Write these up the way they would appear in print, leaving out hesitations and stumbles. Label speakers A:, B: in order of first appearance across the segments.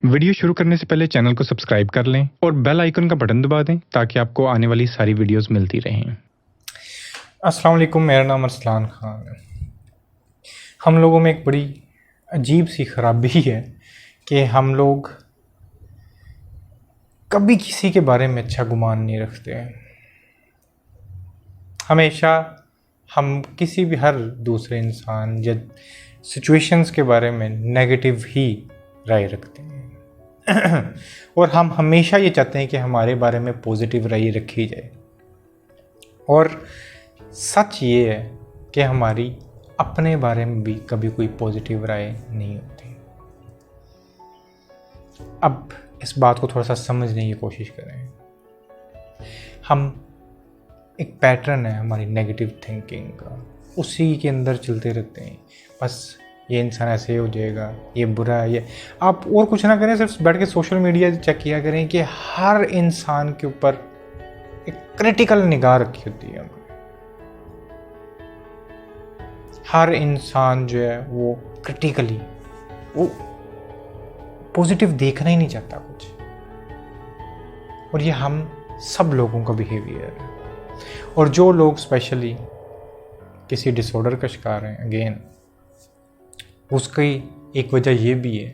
A: Video शुरू करने से पहले चैनल को सब्सक्राइब कर लें और बेल आइकन का बटन दबा दें ताकि आपको आने वाली सारी वीडियोस मिलती रहें।
B: अस्सलाम वालेकुम, मेरा नाम अरसलान ख़ान है। हम लोगों में एक बड़ी अजीब सी ख़राबी है कि हम लोग कभी किसी के बारे में अच्छा गुमान नहीं रखते हैं। हमेशा हम किसी भी हर दूसरे इंसान या सिचुएशंस के बारे में नेगेटिव ही राय रखते हैं और हम हमेशा ये चाहते हैं कि हमारे बारे में पॉजिटिव राय रखी जाए। और सच ये है कि हमारी अपने बारे में भी कभी कोई पॉजिटिव राय नहीं होती। अब इस बात को थोड़ा सा समझने की कोशिश करें। हम एक पैटर्न है हमारी नेगेटिव थिंकिंग का, उसी के अंदर चलते रहते हैं। बस ये इंसान ऐसे हो जाएगा, ये बुरा है, ये आप और कुछ ना करें, सिर्फ बैठ के सोशल मीडिया चेक किया करें कि हर इंसान के ऊपर एक क्रिटिकल निगाह रखी होती है। हर इंसान जो है वो क्रिटिकली, वो पॉजिटिव देखना ही नहीं चाहता कुछ। और ये हम सब लोगों का बिहेवियर है। और जो लोग स्पेशली किसी डिसऑर्डर का शिकार हैं, अगेन उसकी एक वजह ये भी है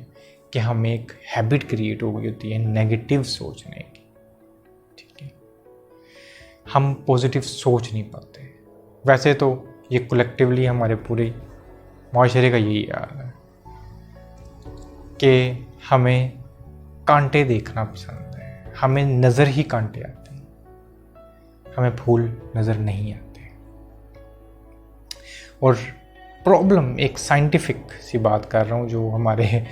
B: कि हमें एक हैबिट क्रिएट हो गई होती है नेगेटिव सोचने की। ठीक है, हम पॉजिटिव सोच नहीं पाते। वैसे तो ये कलेक्टिवली हमारे पूरे माशरे का यही हाल है कि हमें कांटे देखना पसंद है, हमें नज़र ही कांटे आते हैं, हमें फूल नज़र नहीं आते। और प्रॉब्लम एक साइंटिफिक सी बात कर रहा हूँ, जो हमारे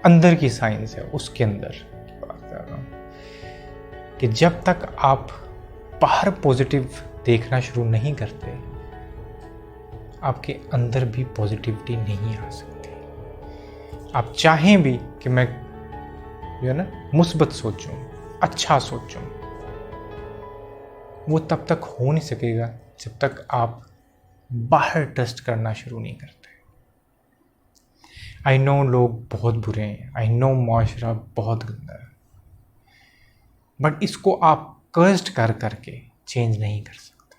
B: अंदर की साइंस है उसके अंदर की बात कर रहा हूँ कि जब तक आप बाहर पॉजिटिव देखना शुरू नहीं करते, आपके अंदर भी पॉजिटिविटी नहीं आ सकती। आप चाहें भी कि मैं जो है ना मुस्बत सोचूं, अच्छा सोचूं, वो तब तक हो नहीं सकेगा जब तक आप बाहर ट्रस्ट करना शुरू नहीं करते। आई नो लोग बहुत बुरे हैं, आई नो माशरा बहुत गंदा है, बट इसको आप कर्स्ड कर करके चेंज नहीं कर सकते।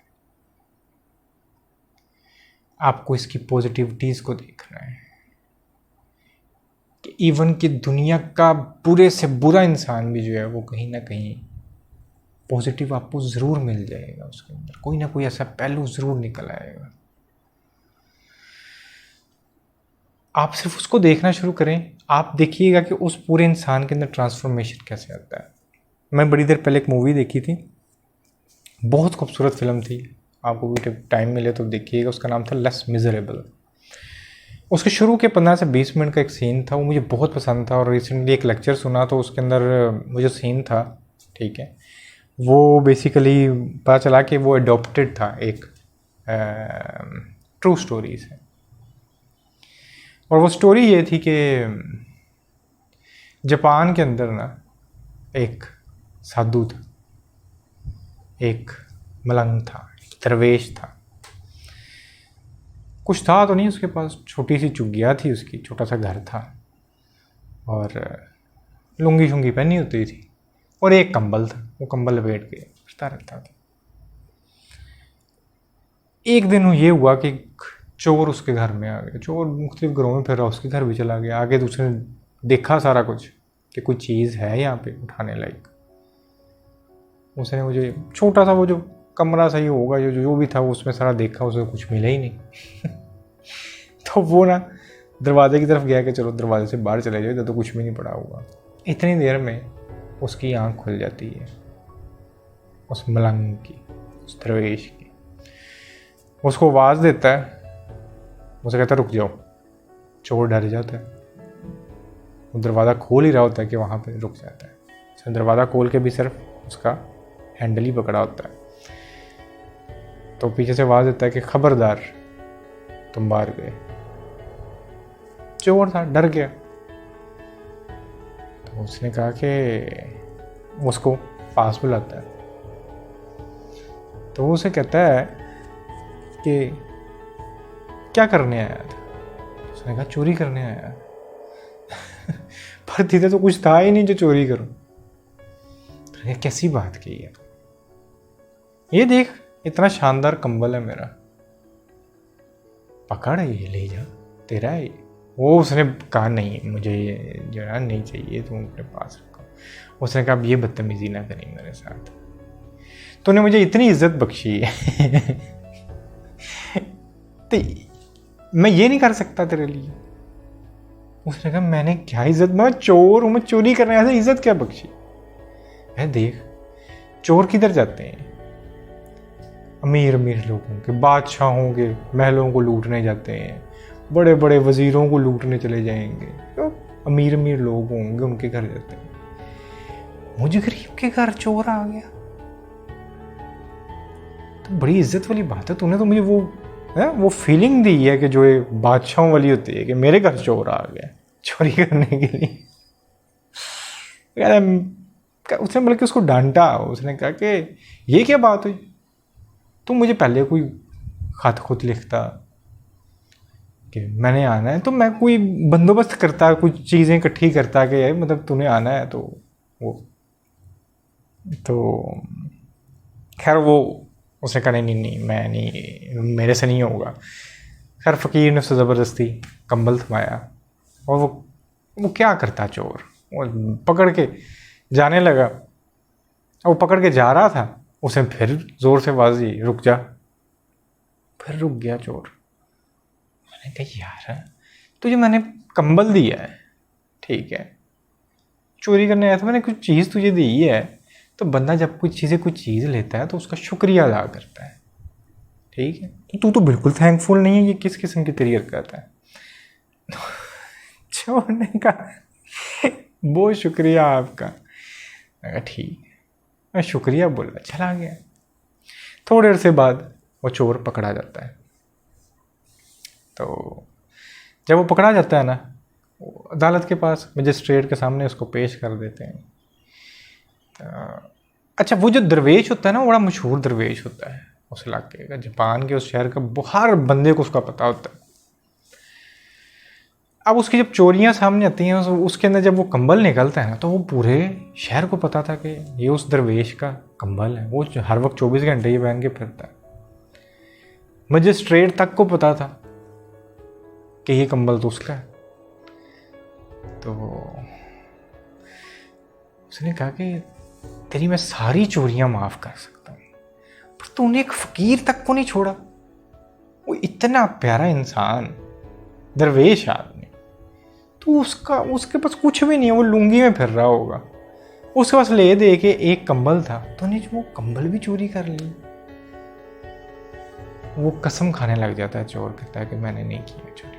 B: आपको इसकी पॉजिटिविटीज़ को देखना है कि इवन कि दुनिया का बुरे से बुरा इंसान भी जो है वो कहीं ना कहीं पॉजिटिव आपको ज़रूर मिल जाएगा। उसके अंदर कोई ना कोई ऐसा पहलू ज़रूर निकल आएगा। आप सिर्फ उसको देखना शुरू करें, आप देखिएगा कि उस पूरे इंसान के अंदर ट्रांसफॉर्मेशन कैसे आता है। मैं बड़ी देर पहले एक मूवी देखी थी, बहुत खूबसूरत फिल्म थी, आपको भी टाइम मिले तो देखिएगा। उसका नाम था लेस मिजरेबल। उसके शुरू के 15 से 20 मिनट का एक सीन था, वो मुझे बहुत पसंद था। और रिसेंटली एक लेक्चर सुना तो उसके अंदर वो जो सीन था, ठीक है, वो बेसिकली पता चला कि वो अडॉप्टेड था एक ट्रू स्टोरी से। और वो स्टोरी ये थी कि जापान के अंदर ना एक साधु था, एक मलंग था, एक दरवेश था। कुछ था तो नहीं उसके पास, छोटी सी चुग्गिया थी उसकी, छोटा सा घर था और लुंगी शुंगी पहनी होती थी और एक कंबल था। वो कंबल लपेट के फिरता रहता था। एक दिन ये हुआ कि चोर उसके घर में आ गया। चोर मुख्तलिफ घरों में फिर रहा, उसके घर भी चला गया। आगे दूसरे ने देखा सारा कुछ कि कोई चीज़ है यहाँ पे उठाने लायक। उसने मुझे छोटा सा वो जो कमरा सही होगा जो भी था उसमें सारा देखा, उसे कुछ मिला ही नहीं तो वो ना दरवाजे की तरफ गया कि चलो दरवाजे से बाहर चले जाओ, तो कुछ भी नहीं पड़ा हुआ। इतनी देर में उसकी आंख खुल जाती है, उस मलंग की, उस दरवेश की। उसको आवाज़ देता है, उसे कहता है रुक जाओ। चोर डर जाता है, वो दरवाज़ा खोल ही रहा होता है कि वहाँ पे रुक जाता है। उसने दरवाज़ा खोल के भी सिर्फ उसका हैंडल ही पकड़ा होता है। तो पीछे से आवाज़ देता है कि खबरदार तुम बाहर गए। चोर था, डर गया। तो उसने कहा कि उसको पास बुलाता है। तो वो उसे कहता है कि क्या करने आया था। उसने कहा चोरी करने आया पर इधर तो कुछ था ही नहीं जो चोरी करूं। तो कैसी बात की है, ये देख इतना शानदार कंबल है मेरा, पकड़ ये ले जा, तेरा है। वो उसने कहा नहीं मुझे ये जो है नहीं चाहिए, तुम अपने पास रखो। उसने कहा अब ये बदतमीजी ना करी मेरे साथ, तूने मुझे इतनी इज्जत बख्शी है तो मैं ये नहीं कर सकता तेरे लिए। उसने कहा मैंने क्या इज्जत, मैं चोर हूं, मैं चोरी करने आया था, इज्जत क्या बख्शी है। देख चोर किधर जाते हैं, अमीर अमीर लोगों के, बादशाहों के महलों को लूटने जाते हैं, बड़े बड़े वजीरों को लूटने चले जाएंगे, तो अमीर अमीर लोग होंगे उनके घर जाते हैं। मुझे गरीब के घर चोर आ गया तो बड़ी इज्जत वाली बात है। तूने तो मुझे वो फीलिंग दी है कि जो ये बादशाहों वाली होती है कि मेरे घर चोर आ गया चोरी करने के लिए। उसने बल्कि उसको डांटा, उसने कहा कि ये क्या बात हुई, तुम मुझे पहले कोई खत खुद लिखता कि मैंने आना है, तो मैं कोई बंदोबस्त करता, कुछ चीज़ें इकट्ठी करता कि मतलब तूने आना है। तो वो तो खैर वो उसने कहा नहीं नहीं मैं नहीं, मेरे से नहीं होगा। खैर फ़कीर ने उससे ज़बरदस्ती कंबल थमाया और वो क्या करता चोर, वो पकड़ के जाने लगा। वो पकड़ के जा रहा था, उसने फिर ज़ोर से आवाज़ दी रुक जा, फिर रुक गया चोर। मैंने कहा यार तुझे मैंने कंबल दिया है, ठीक है, चोरी करने आया था, मैंने कुछ चीज़ तुझे दी है, तो बंदा जब कुछ चीज़ लेता है तो उसका शुक्रिया अदा करता है, ठीक है। तू तो बिल्कुल थैंकफुल नहीं है, ये किस किस्म की तेरी हरकत है। चोर ने कहा बहुत शुक्रिया आपका। मैं कहा ठीक है, मैं शुक्रिया बोला, चला गया। थोड़ी देर से बाद वो चोर पकड़ा जाता है। तो जब वो पकड़ा जाता है ना, अदालत के पास मजिस्ट्रेट के सामने उसको पेश कर देते हैं। अच्छा वो जो दरवेश होता है ना, बड़ा मशहूर दरवेश होता है उस इलाके का, जापान के उस शहर का, हर बंदे को उसका पता होता है। अब उसकी जब चोरियां सामने आती हैं, उसके अंदर जब वो कंबल निकलता है ना, तो वो पूरे शहर को पता था कि ये उस दरवेश का कंबल है। वो हर वक्त 24 घंटे ये पहन के फिरता है। मजिस्ट्रेट तक को पता था कि ये कंबल तो उसका है। तो उसने कहा कि तेरी मैं सारी चोरियां माफ कर सकता हूं, पर तूने एक फकीर तक को नहीं छोड़ा। वो इतना प्यारा इंसान, दरवेश आदमी, तो उसके पास कुछ भी नहीं है, वो लुंगी में फिर रहा होगा, उसके पास ले दे के एक कंबल था, तूने वो कंबल भी चोरी कर ली। वो कसम खाने लग जाता है, चोर कहता है कि मैंने नहीं की चोरी,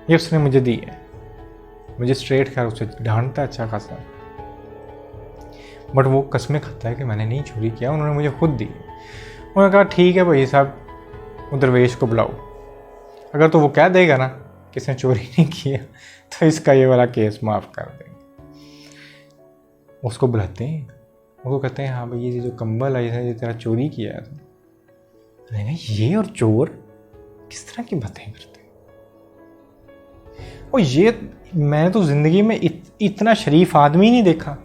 B: ये उसने मुझे दी है। मुझे स्ट्रेट खैर उसे डांटता है अच्छा खासा, बट वो कसमें खाता है कि मैंने नहीं चोरी किया, उन्होंने मुझे खुद दी। उन्होंने कहा ठीक है भाई साहब, वो दरवेश को बुलाओ, अगर तो वो कह देगा ना कि इसने चोरी नहीं किया तो इसका ये वाला केस माफ़ कर देंगे। उसको बुलाते हैं, उसको कहते हैं हाँ भाई ये जो कंबल है इसने तेरा चोरी किया था। ये और चोर किस तरह की बातें करते हैं। और ये मैंने तो जिंदगी में इतना शरीफ आदमी नहीं देखा।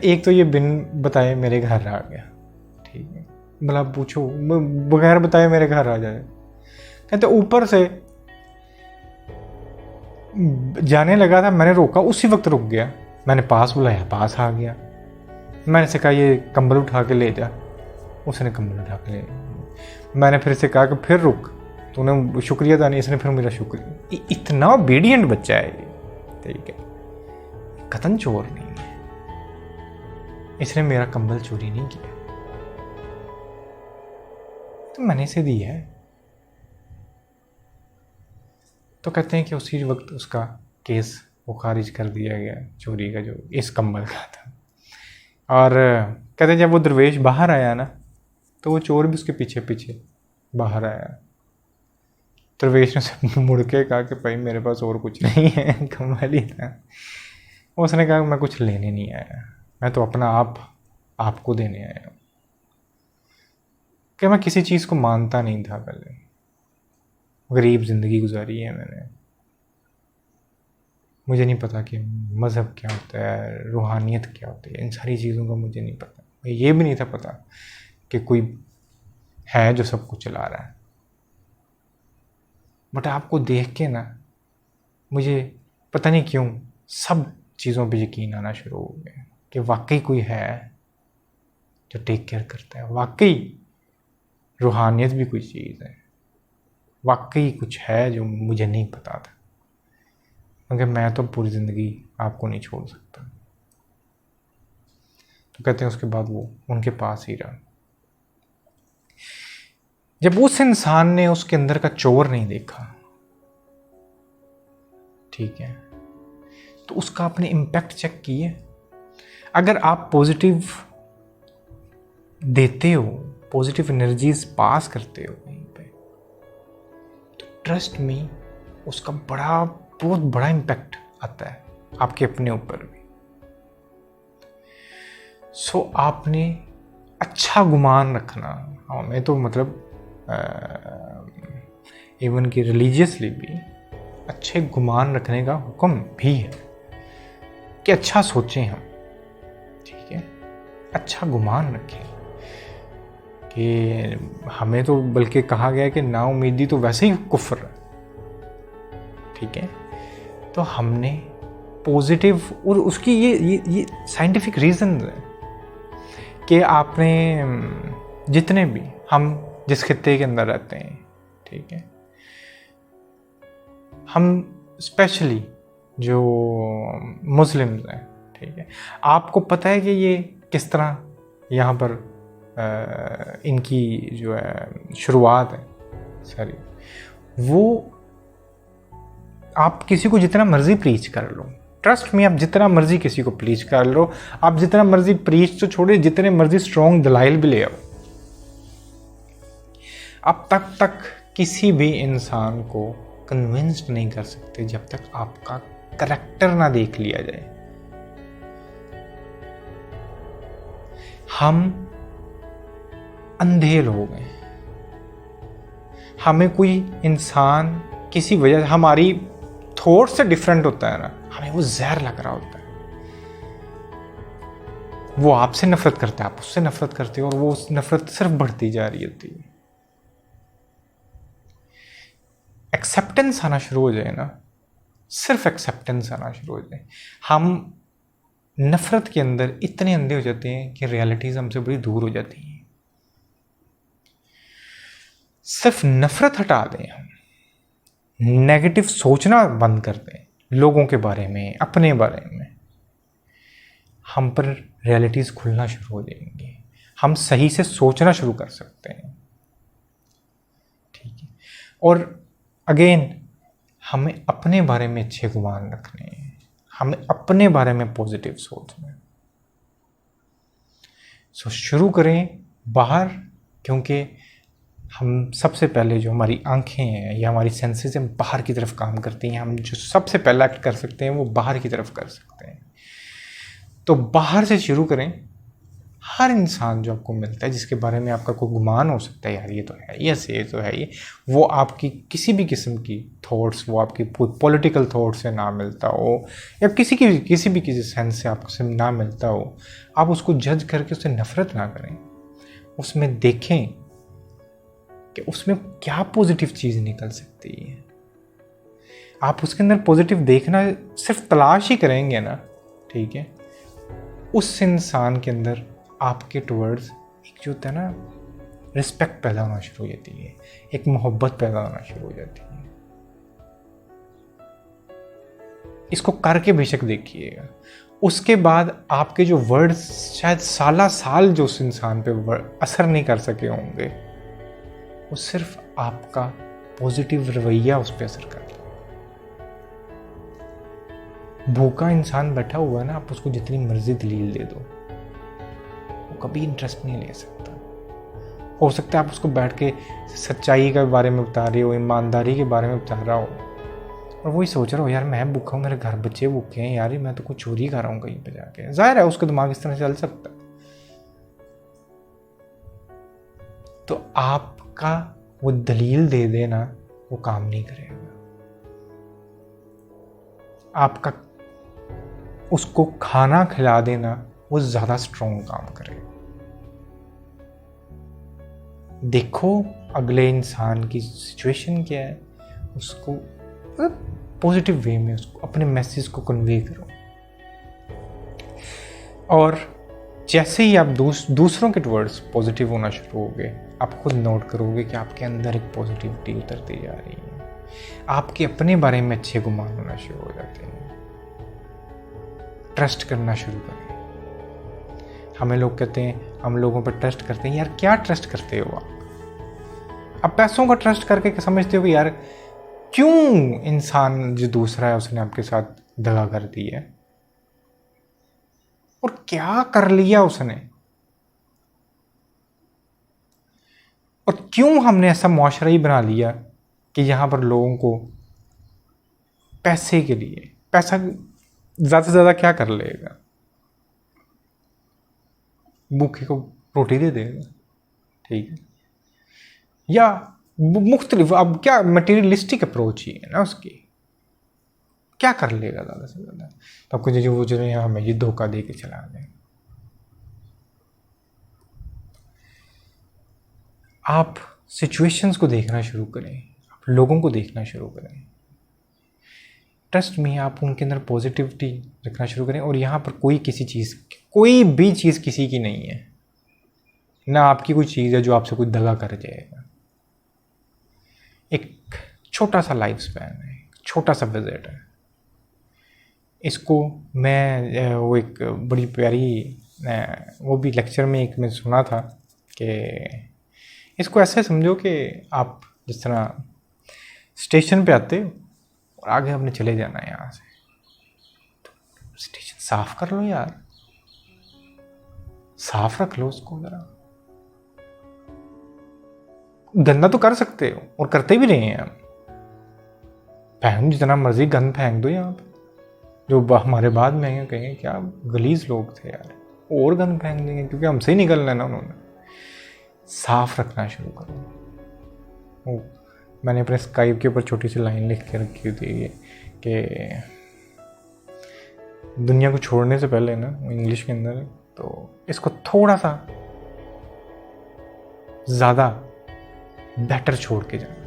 B: एक तो ये बिन बताए मेरे घर आ गया, ठीक है, भला पूछो बगैर बताए मेरे घर आ जाए। कहते ऊपर से जाने लगा था, मैंने रोका, उसी वक्त रुक गया। मैंने पास बुलाया, पास आ गया। मैंने से कहा ये कंबल उठा के ले जा, उसने कंबल उठा के ले। मैंने फिर से कहा कि फिर रुक, तूने शुक्रिया था नहीं, इसने फिर मेरा शुक्रिया। इतना ओबीडियंट बच्चा है ये, ठीक है, कतन चोर नहीं है, इसने मेरा कंबल चोरी नहीं किया, तो मैंने इसे दी है। तो कहते हैं कि उसी वक्त उसका केस वो खारिज कर दिया गया, चोरी का जो इस कंबल का था। और कहते हैं जब वो दरवेश बाहर आया ना, तो वो चोर भी उसके पीछे पीछे बाहर आया। दरवेश ने से मुड़ के कहा कि भाई मेरे पास और कुछ नहीं है, कंबल ही था। उसने कहा मैं कुछ लेने नहीं आया, मैं तो अपना आपको देने आया हूँ। कि मैं किसी चीज़ को मानता नहीं था पहले, गरीब ज़िंदगी गुजारी है मैंने, मुझे नहीं पता कि मज़हब क्या होता है, रूहानियत क्या होती है, इन सारी चीज़ों का मुझे नहीं पता। ये भी नहीं था पता कि कोई है जो सब कुछ चला रहा है। बट आपको देख के ना मुझे पता नहीं क्यों सब चीज़ों पे यकीन आना शुरू हो गया कि वाकई कोई है जो टेक केयर करता है, वाकई रूहानियत भी कोई चीज़ है, वाकई कुछ है जो मुझे नहीं पता था, क्योंकि मैं तो पूरी ज़िंदगी आपको नहीं छोड़ सकता। तो कहते हैं उसके बाद वो उनके पास ही रहा। जब उस इंसान ने उसके अंदर का चोर नहीं देखा, ठीक है, तो उसका आपने इम्पैक्ट चेक किए। अगर आप पॉजिटिव देते हो, पॉजिटिव एनर्जीज पास करते हो कहीं पे, तो ट्रस्ट मी उसका बहुत बड़ा इम्पैक्ट आता है आपके अपने ऊपर भी। सो आपने अच्छा गुमान रखना, हमें तो मतलब इवन कि रिलीजियसली भी अच्छे गुमान रखने का हुक्म भी है कि अच्छा सोचें हम, ठीक है, अच्छा गुमान रखें। कि हमें तो बल्कि कहा गया है कि नाउमीदी तो वैसे ही कुफ्र है, ठीक है। तो हमने पॉजिटिव, और उसकी ये साइंटिफिक रीज़न है कि आपने जितने भी, हम जिस खित्ते के अंदर रहते हैं, ठीक है, हम स्पेशली जो मुस्लिम्स हैं, ठीक है, आपको पता है कि ये किस तरह यहाँ पर इनकी जो है शुरुआत है सारी, वो आप किसी को जितना मर्जी प्रीच कर लो, ट्रस्ट में, आप जितना मर्जी किसी को प्रीच कर लो, आप जितना मर्जी प्रीच तो छोड़े, जितने मर्जी स्ट्रॉन्ग दलाइल भी ले आओ, आप तब तक किसी भी इंसान को कन्विंस्ड नहीं कर सकते जब तक आपका करैक्टर ना देख लिया जाए। हम अंधे लोग हैं, हमें कोई इंसान किसी वजह से, हमारी थॉट से डिफरेंट होता है ना, हमें वो जहर लग रहा होता है, वो आपसे नफरत करता है, आप उससे नफरत करते हो, और वो उस नफरत सिर्फ बढ़ती जा रही होती है। एक्सेप्टेंस आना शुरू हो जाए ना, सिर्फ एक्सेप्टेंस आना शुरू हो जाए, हम नफरत के अंदर इतने अंधे हो जाते हैं कि रियलिटीज हमसे बड़ी दूर हो जाती हैं। सिर्फ नफरत हटा दें, हम नेगेटिव सोचना बंद कर दें लोगों के बारे में, अपने बारे में, हम पर रियलिटीज खुलना शुरू हो जाएंगी, हम सही से सोचना शुरू कर सकते हैं, ठीक है। और अगेन हमें अपने बारे में अच्छे गुमान रखने हैं, हमें अपने बारे में पॉजिटिव सोचना है। सो शुरू करें बाहर, क्योंकि हम सबसे पहले जो हमारी आंखें हैं या हमारी सेंसेस हैं बाहर की तरफ काम करती हैं, हम जो सबसे पहला एक्ट कर सकते हैं वो बाहर की तरफ कर सकते हैं। तो बाहर से शुरू करें। हर इंसान जो आपको मिलता है जिसके बारे में आपका कोई गुमान हो सकता है, यार ये तो है, ये तो है, ये वो आपकी किसी भी किस्म की थॉट्स, वो आपकी पॉलिटिकल थॉट्स से ना मिलता हो, या किसी भी सेंस से आपको ना मिलता हो, आप उसको जज करके उससे नफरत ना करें, उसमें देखें कि उसमें क्या पॉजिटिव चीज़ निकल सकती है। आप उसके अंदर पॉजिटिव देखना सिर्फ तलाश ही करेंगे ना, ठीक है, उस इंसान के अंदर आपके टुवर्ड्स एक जो होता है ना, रिस्पेक्ट पैदा होना शुरू हो जाती है, एक मोहब्बत पैदा होना शुरू हो जाती है। इसको करके बेशक देखिएगा, उसके बाद आपके जो वर्ड्स शायद साल जो उस इंसान पे असर नहीं कर सके होंगे, वो सिर्फ आपका पॉजिटिव रवैया उस पर असर कर रहा है। भूखा इंसान बैठा हुआ है ना, आप उसको जितनी मर्जी दलील दे दो, वो कभी इंटरेस्ट नहीं ले सकता। हो सकता है आप उसको बैठ के सच्चाई के बारे में बता रहे हो, ईमानदारी के बारे में बता रहा हो, और वही सोच रहा हो, यार मैं भूखा हूँ, मेरे घर बच्चे भूखे हैं, यार मैं तो कुछ चोरी कर रहा हूँ कहीं पे जाके। जाहिर है उसका दिमाग इस तरह चल सकता है। तो आपका वो दलील दे देना वो काम नहीं करेगा। आपका उसको खाना खिला देना वो ज़्यादा स्ट्रॉन्ग काम करे। देखो अगले इंसान की सिचुएशन क्या है, उसको पॉजिटिव वे में उसको अपने मैसेज को कन्वे करो। और जैसे ही आप दूसरों के टुवर्ड्स पॉजिटिव होना शुरू होगे, आप खुद नोट करोगे कि आपके अंदर एक पॉजिटिविटी उतरती जा रही है, आपके अपने बारे में अच्छे गुमान होना शुरू हो जाते हैं, ट्रस्ट करना शुरू करें। हमें लोग कहते हैं, हम लोगों पर ट्रस्ट करते हैं। यार क्या ट्रस्ट करते हो आप पैसों का ट्रस्ट करके समझते हो कि यार क्यों इंसान जो दूसरा है उसने आपके साथ दगा कर दी है, और क्या कर लिया उसने, और क्यों हमने ऐसा मुआशरा ही बना लिया कि यहां पर लोगों को पैसे के लिए, पैसा ज्यादा से ज्यादा क्या कर लेगा, भूखे को रोटी दे देगा, ठीक है, या मुख्तलिफ, अब क्या मटेरियलिस्टिक अप्रोच ही है ना उसकी, क्या कर लेगा ज़्यादा से ज़्यादा। तो आपको जो हमें ये धोखा दे के चला गया। आप सिचुएशंस को देखना शुरू करें, आप लोगों को देखना शुरू करें, ट्रस्ट में आप उनके अंदर पॉजिटिविटी रखना शुरू करें। और यहाँ पर कोई भी चीज़ किसी की नहीं है, ना आपकी कोई चीज़ है जो आपसे कोई दगा कर जाएगा। एक छोटा सा लाइफ स्पैन है, छोटा सा विजिट है। इसको मैं वो एक बड़ी प्यारी वो भी लेक्चर में एक मैं सुना था कि इसको ऐसे समझो कि आप जिस तरह स्टेशन पे आते हो और आगे आपने चले जाना है यहाँ से, तो स्टेशन साफ कर लो यार, साफ रख लो उसको जरा। गंदा तो कर सकते हो और करते भी रहे हैं हम, फेंक जितना मर्जी गंद फेंक दो यहाँ पे। जो हमारे बाद में आएंगे कहेंगे क्या गलीज लोग थे यार, और गंद फेंक देंगे, क्योंकि हमसे ही निकलना है ना उन्होंने। साफ रखना शुरू करो। मैंने अपने स्काइप के ऊपर छोटी सी लाइन लिख के रखी थी कि दुनिया को छोड़ने से पहले ना, इंग्लिश के अंदर, तो इसको थोड़ा सा ज़्यादा बेटर छोड़ के जाना,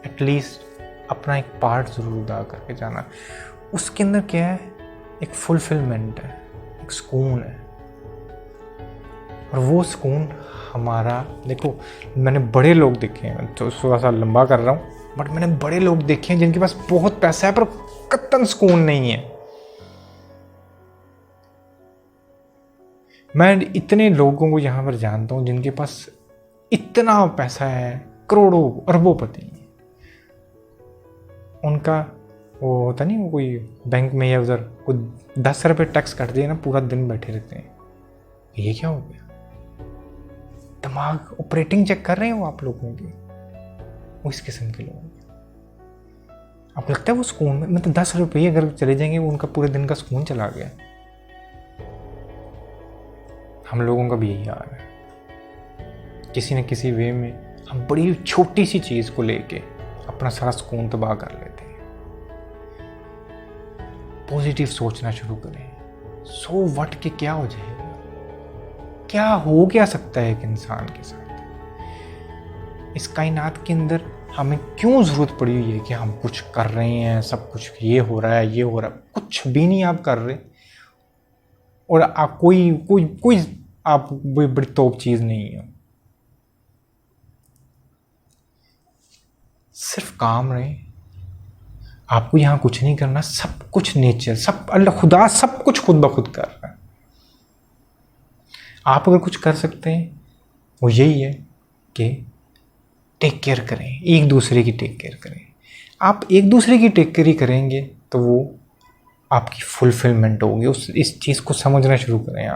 B: एटलीस्ट अपना एक पार्ट ज़रूर अदा करके जाना। उसके अंदर क्या है, एक फुलफिलमेंट है, एक सुकून है। और वो सुकून हमारा, देखो मैंने बड़े लोग देखे हैं, तो थोड़ा सा लंबा कर रहा हूँ, बट मैंने बड़े लोग देखे हैं जिनके पास बहुत पैसा है पर कतई सुकून नहीं है। मैं इतने लोगों को यहाँ पर जानता हूँ जिनके पास इतना पैसा है, करोड़ों अरबोंपति हैं, उनका वो होता नहीं, वो कोई बैंक में या उधर कोई 10 रुपये टैक्स काट दिया ना, पूरा दिन बैठे रहते हैं। ये क्या हो गया? दिमाग ऑपरेटिंग चेक कर रहे हो आप लोगों की, वो इस किस्म के लोग। आपको लगता है वो सुकून में, मतलब 10 रुपये अगर चले जाएंगे वो उनका पूरे दिन का सुकून चला गया। हम लोगों का भी यही हाल है, किसी न किसी वे में हम बड़ी छोटी सी चीज़ को लेके अपना सारा सुकून तबाह कर लेते हैं। पॉजिटिव सोचना शुरू करें। सो व्हाट के क्या हो जाएगा, क्या हो क्या सकता है एक इंसान के साथ। इस कायनात के अंदर हमें क्यों ज़रूरत पड़ी हुई है कि हम कुछ कर रहे हैं, सब कुछ ये हो रहा है, ये हो रहा है, कुछ भी नहीं आप कर रहे, और आप कोई आप बड़ी तोप चीज़ नहीं है। सिर्फ काम रहे, आपको यहाँ कुछ नहीं करना, सब कुछ नेचर, सब अल्लाह खुदा सब कुछ खुद ब खुद कर रहा है। आप अगर कुछ कर सकते हैं वो यही है कि टेक केयर करें, एक दूसरे की टेक केयर करें। आप एक दूसरे की टेक केयर ही करेंगे तो वो आपकी फुलफिलमेंट होगी। इस चीज़ को समझना शुरू करें।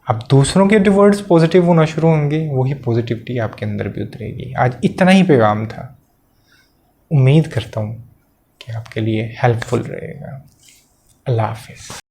B: आप दूसरों के टुवर्ड्स पॉजिटिव होना शुरू होंगे, वही पॉजिटिविटी आपके अंदर भी उतरेगी। आज इतना ही पैगाम था, उम्मीद करता हूँ कि आपके लिए हेल्पफुल रहेगा। अल्लाह हाफिज़।